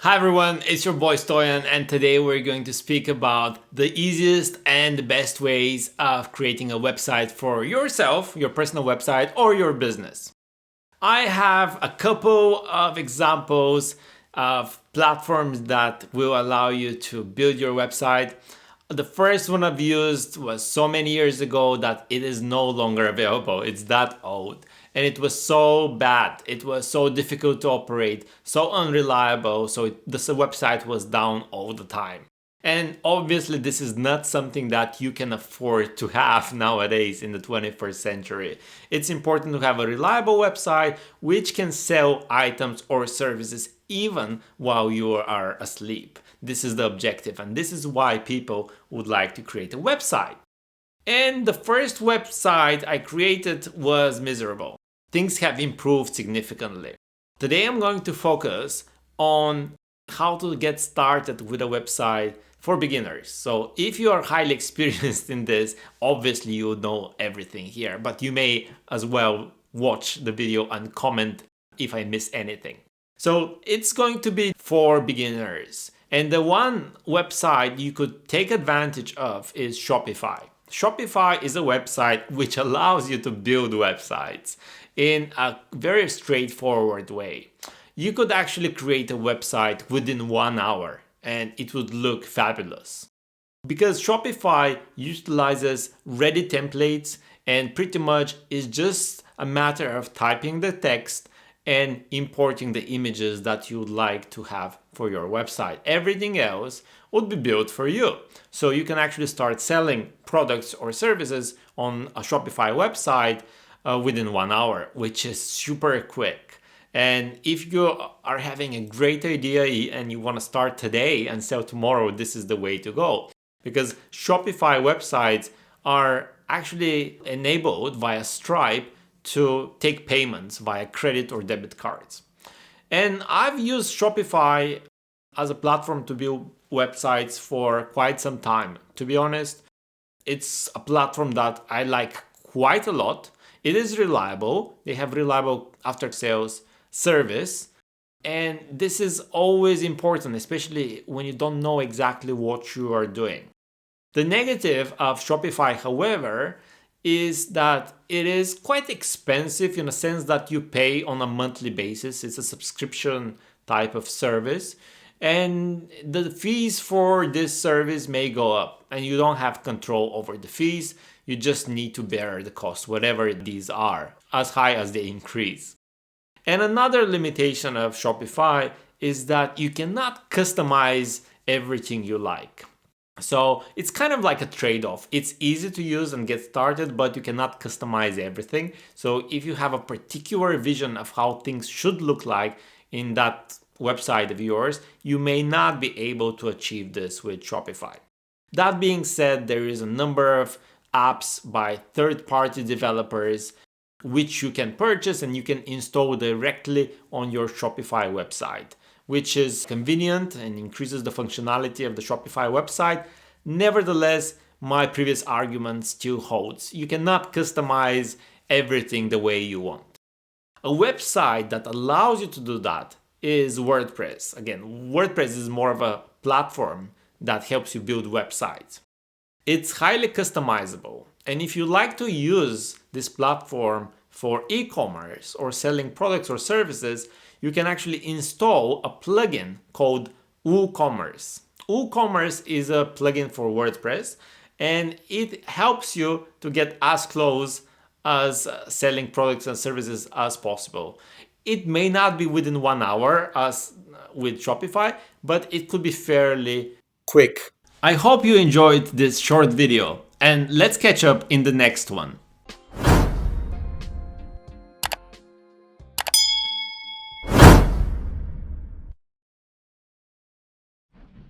Hi everyone, it's your boy Stoyan, and today we're going to speak about the easiest and the best ways of creating a website for yourself, your personal website, or your business. I have a couple of examples of platforms that will allow you to build your website. The first one I've used was so many years ago that it is no longer available. It's that old. And it was so bad. It was so difficult to operate, so unreliable. So this website was down all the time. And obviously, this is not something that you can afford to have nowadays in the 21st century. It's important to have a reliable website which can sell items or services even while you are asleep. This is the objective, and this is why people would like to create a website. And the first website I created was miserable. Things have improved significantly. Today I'm going to focus on how to get started with a website for beginners. So if you are highly experienced in this, obviously you know everything here, but you may as well watch the video and comment if I miss anything. So it's going to be for beginners. And the one website you could take advantage of is Shopify. Shopify is a website which allows you to build websites in a very straightforward way. You could actually create a website within 1 hour and it would look fabulous. Because Shopify utilizes ready templates and pretty much is just a matter of typing the text and importing the images that you would like to have for your website. Everything else would be built for you. So you can actually start selling products or services on a Shopify website within 1 hour, which is super quick. And if you are having a great idea and you want to start today and sell tomorrow, this is the way to go. Because Shopify websites are actually enabled via Stripe to take payments via credit or debit cards. And I've used Shopify as a platform to build websites for quite some time. To be honest, it's a platform that I like quite a lot. It is reliable. They have reliable after sales service. And this is always important, especially when you don't know exactly what you are doing. The negative of Shopify, however, is that it is quite expensive in a sense that you pay on a monthly basis. It's a subscription type of service. And the fees for this service may go up and you don't have control over the fees. You just need to bear the cost, whatever these are, as high as they increase. And another limitation of Shopify is that you cannot customize everything you like. So it's kind of like a trade-off. It's easy to use and get started, but you cannot customize everything. So if you have a particular vision of how things should look like in that website of yours, you may not be able to achieve this with Shopify. That being said, there is a number of apps by third-party developers which you can purchase and you can install directly on your Shopify website, which is convenient and increases the functionality of the Shopify website. Nevertheless, my previous argument still holds. You cannot customize everything the way you want. A website that allows you to do that is WordPress. Again, WordPress is more of a platform that helps you build websites. It's highly customizable. And if you like to use this platform for e-commerce or selling products or services, you can actually install a plugin called WooCommerce. WooCommerce is a plugin for WordPress, and it helps you to get as close as selling products and services as possible. It may not be within 1 hour as with Shopify, but it could be fairly quick. I hope you enjoyed this short video, and let's catch up in the next one.